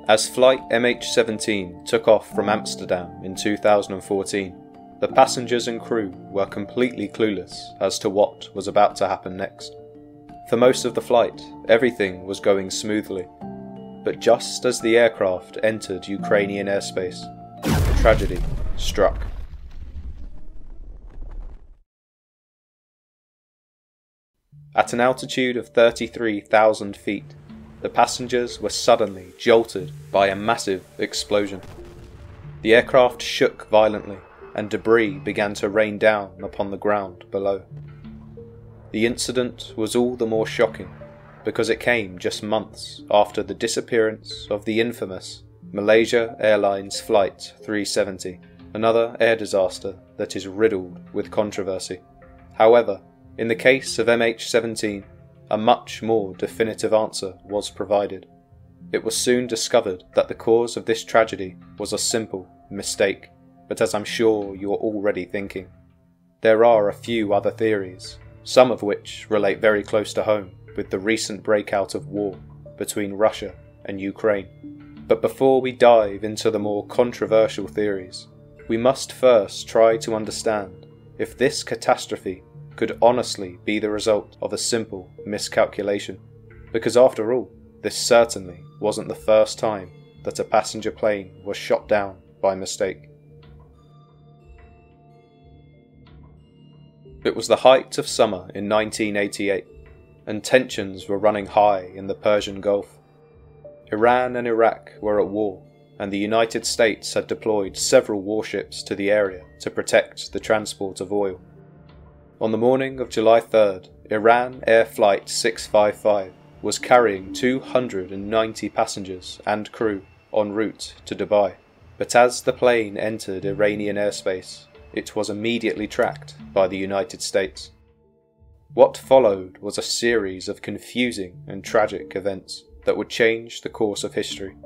As flight MH17 took off from Amsterdam in 2014, the passengers and crew were completely clueless as to what was about to happen next. For most of the flight, everything was going smoothly, but just as the aircraft entered Ukrainian airspace, tragedy struck. At an altitude of 33,000 feet, the passengers were suddenly jolted by a massive explosion. The aircraft shook violently, and debris began to rain down upon the ground below. The incident was all the more shocking because it came just months after the disappearance of the infamous Malaysia Airlines Flight 370, another air disaster that is riddled with controversy. However, in the case of MH17, a much more definitive answer was provided. It was soon discovered that the cause of this tragedy was a simple mistake, but as I'm sure you're already thinking, there are a few other theories, some of which relate very close to home with the recent breakout of war between Russia and Ukraine. But before we dive into the more controversial theories, we must first try to understand if this catastrophe could honestly be the result of a simple miscalculation, because after all, this certainly wasn't the first time that a passenger plane was shot down by mistake. It was the height of summer in 1988, and tensions were running high in the Persian Gulf. Iran and Iraq were at war, and the United States had deployed several warships to the area to protect the transport of oil. On the morning of July 3rd, Iran Air Flight 655 was carrying 290 passengers and crew en route to Dubai, but as the plane entered Iranian airspace, it was immediately tracked by the United States. What followed was a series of confusing and tragic events that would change the course of history.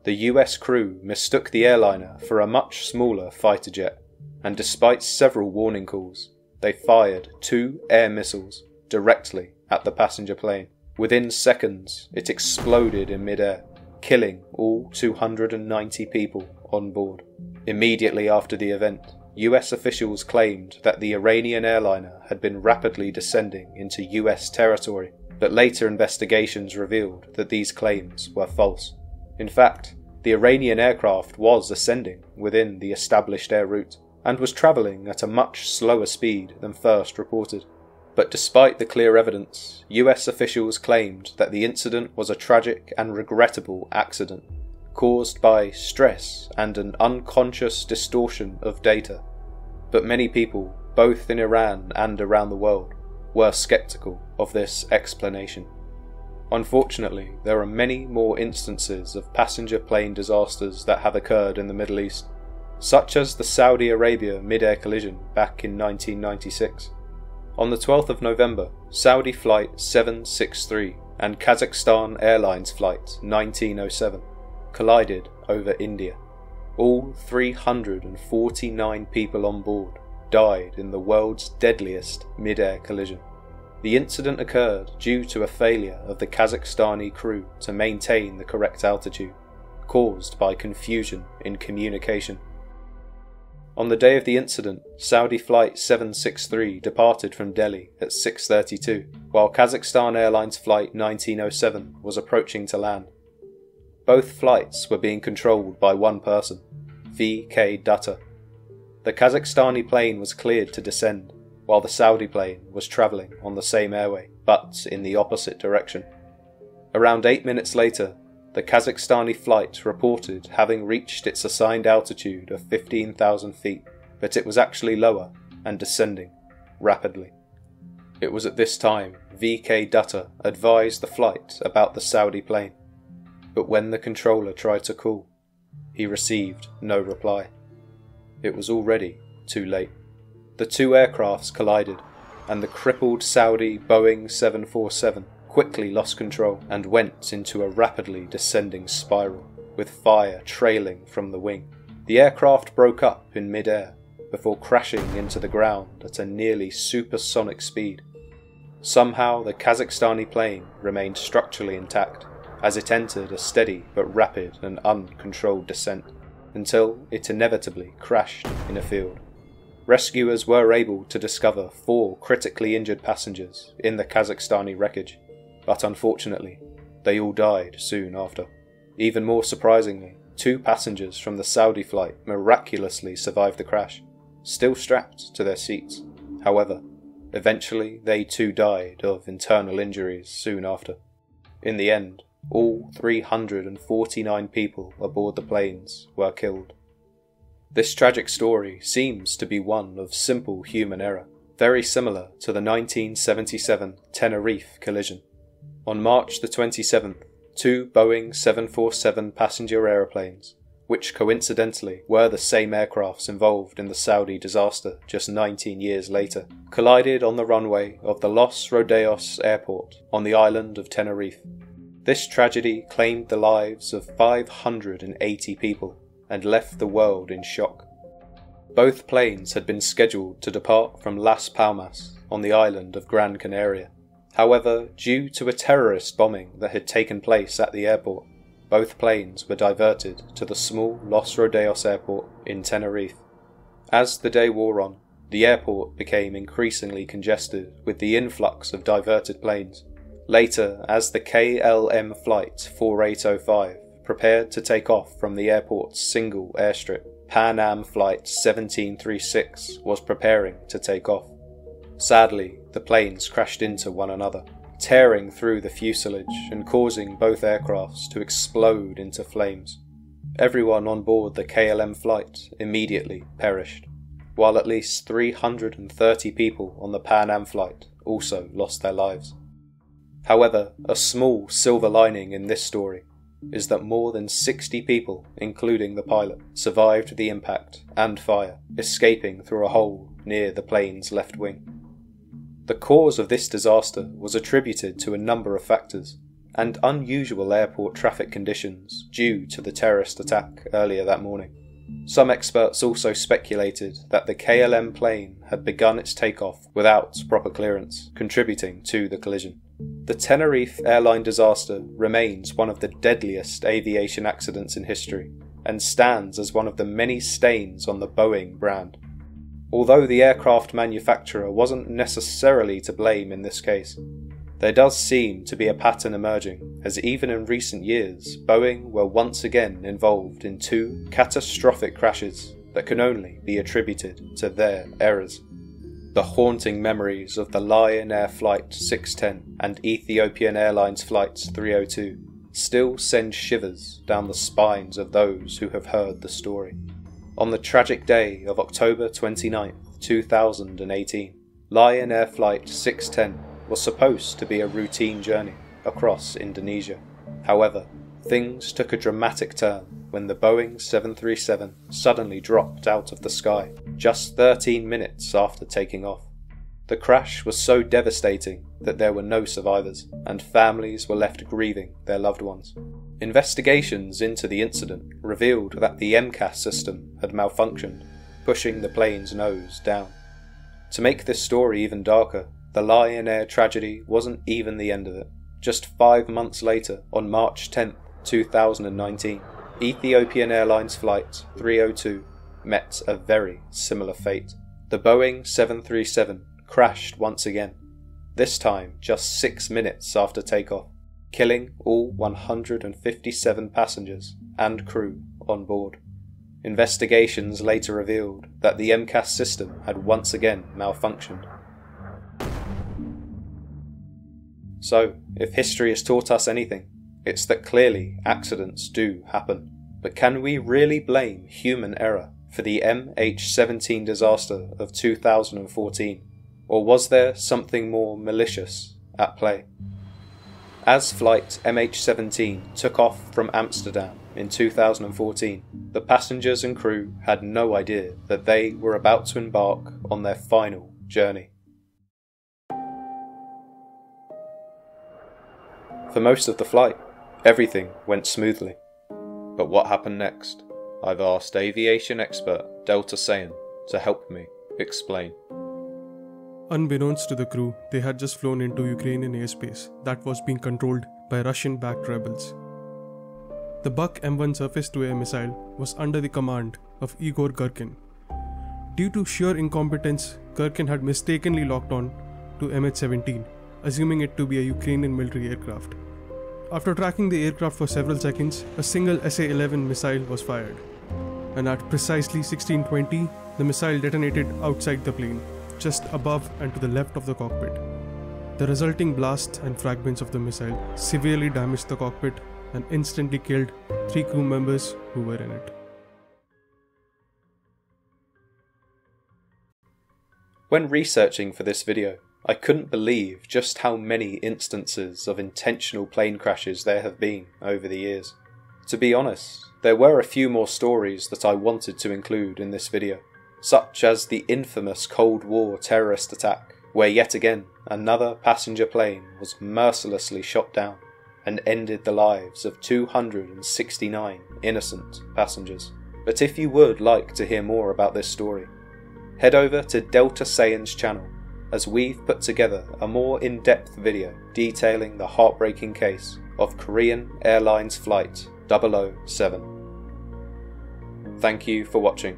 The US crew mistook the airliner for a much smaller fighter jet, and despite several warning calls, they fired 2 air missiles directly at the passenger plane. Within seconds, it exploded in mid-air, killing all 290 people on board. Immediately after the event, US officials claimed that the Iranian airliner had been rapidly descending into US territory, but later investigations revealed that these claims were false. In fact, the Iranian aircraft was ascending within the established air route, and was travelling at a much slower speed than first reported. But despite the clear evidence, US officials claimed that the incident was a tragic and regrettable accident, caused by stress and an unconscious distortion of data. But many people, both in Iran and around the world, were sceptical of this explanation. Unfortunately, there are many more instances of passenger plane disasters that have occurred in the Middle East, such as the Saudi Arabia mid-air collision back in 1996. On the 12th of November, Saudi Flight 763 and Kazakhstan Airlines Flight 1907 collided over India. All 349 people on board died in the world's deadliest mid-air collision. The incident occurred due to a failure of the Kazakhstani crew to maintain the correct altitude, caused by confusion in communication. On the day of the incident, Saudi Flight 763 departed from Delhi at 6:32, while Kazakhstan Airlines Flight 1907 was approaching to land. Both flights were being controlled by one person, VK Dutta. The Kazakhstani plane was cleared to descend, while the Saudi plane was travelling on the same airway, but in the opposite direction. Around 8 minutes later, the Kazakhstani flight reported having reached its assigned altitude of 15,000 feet, but it was actually lower and descending rapidly. It was at this time VK Dutta advised the flight about the Saudi plane, but when the controller tried to call, he received no reply. It was already too late. The two aircrafts collided, and the crippled Saudi Boeing 747 quickly lost control and went into a rapidly descending spiral, with fire trailing from the wing. The aircraft broke up in mid-air before crashing into the ground at a nearly supersonic speed. Somehow the Kazakhstani plane remained structurally intact, as it entered a steady but rapid and uncontrolled descent, until it inevitably crashed in a field. Rescuers were able to discover 4 critically injured passengers in the Kazakhstani wreckage, but unfortunately, they all died soon after. Even more surprisingly, 2 passengers from the Saudi flight miraculously survived the crash, still strapped to their seats. However, eventually they too died of internal injuries soon after. In the end, all 349 people aboard the planes were killed. This tragic story seems to be one of simple human error, very similar to the 1977 Tenerife collision. On March the 27th, 2 Boeing 747 passenger aeroplanes, which coincidentally were the same aircrafts involved in the Saudi disaster just 19 years later, collided on the runway of the Los Rodeos airport on the island of Tenerife. This tragedy claimed the lives of 580 people and left the world in shock. Both planes had been scheduled to depart from Las Palmas on the island of Gran Canaria. However, due to a terrorist bombing that had taken place at the airport, both planes were diverted to the small Los Rodeos airport in Tenerife. As the day wore on, the airport became increasingly congested with the influx of diverted planes. Later, as the KLM Flight 4805 prepared to take off from the airport's single airstrip, Pan Am Flight 1736 was preparing to take off. Sadly, the planes crashed into one another, tearing through the fuselage and causing both aircrafts to explode into flames. Everyone on board the KLM flight immediately perished, while at least 330 people on the Pan Am flight also lost their lives. However, a small silver lining in this story is that more than 60 people, including the pilot, survived the impact and fire, escaping through a hole near the plane's left wing. The cause of this disaster was attributed to a number of factors, and unusual airport traffic conditions due to the terrorist attack earlier that morning. Some experts also speculated that the KLM plane had begun its takeoff without proper clearance, contributing to the collision. The Tenerife airline disaster remains one of the deadliest aviation accidents in history, and stands as one of the many stains on the Boeing brand. Although the aircraft manufacturer wasn't necessarily to blame in this case, there does seem to be a pattern emerging, as even in recent years, Boeing were once again involved in 2 catastrophic crashes that can only be attributed to their errors. The haunting memories of the Lion Air Flight 610 and Ethiopian Airlines Flight 302 still send shivers down the spines of those who have heard the story. On the tragic day of October 29, 2018, Lion Air Flight 610 was supposed to be a routine journey across Indonesia. However, things took a dramatic turn when the Boeing 737 suddenly dropped out of the sky just 13 minutes after taking off. The crash was so devastating that there were no survivors, and families were left grieving their loved ones. Investigations into the incident revealed that the MCAS system had malfunctioned, pushing the plane's nose down. To make this story even darker, the Lion Air tragedy wasn't even the end of it. Just 5 months later, on March 10, 2019, Ethiopian Airlines Flight 302 met a very similar fate. The Boeing 737 crashed once again, this time just 6 minutes after takeoff, killing all 157 passengers and crew on board. Investigations later revealed that the MCAS system had once again malfunctioned. So, if history has taught us anything, it's that clearly accidents do happen. But can we really blame human error for the MH17 disaster of 2014? Or was there something more malicious at play? As flight MH17 took off from Amsterdam in 2014, the passengers and crew had no idea that they were about to embark on their final journey. For most of the flight, everything went smoothly. But what happened next? I've asked aviation expert Delta Sayan to help me explain. Unbeknownst to the crew, they had just flown into Ukrainian airspace that was being controlled by Russian-backed rebels. The Buk M1 surface-to-air missile was under the command of Igor Girkin. Due to sheer incompetence, Girkin had mistakenly locked on to MH17, assuming it to be a Ukrainian military aircraft. After tracking the aircraft for several seconds, a single SA-11 missile was fired, and at precisely 16:20, the missile detonated outside the plane, just above and to the left of the cockpit. The resulting blast and fragments of the missile severely damaged the cockpit and instantly killed 3 crew members who were in it. When researching for this video, I couldn't believe just how many instances of intentional plane crashes there have been over the years. To be honest, there were a few more stories that I wanted to include in this video, such as the infamous Cold War terrorist attack, where yet again another passenger plane was mercilessly shot down and ended the lives of 269 innocent passengers. But if you would like to hear more about this story, head over to Delta Sayan's channel, as we've put together a more in-depth video detailing the heartbreaking case of Korean Airlines Flight 007. Thank you for watching.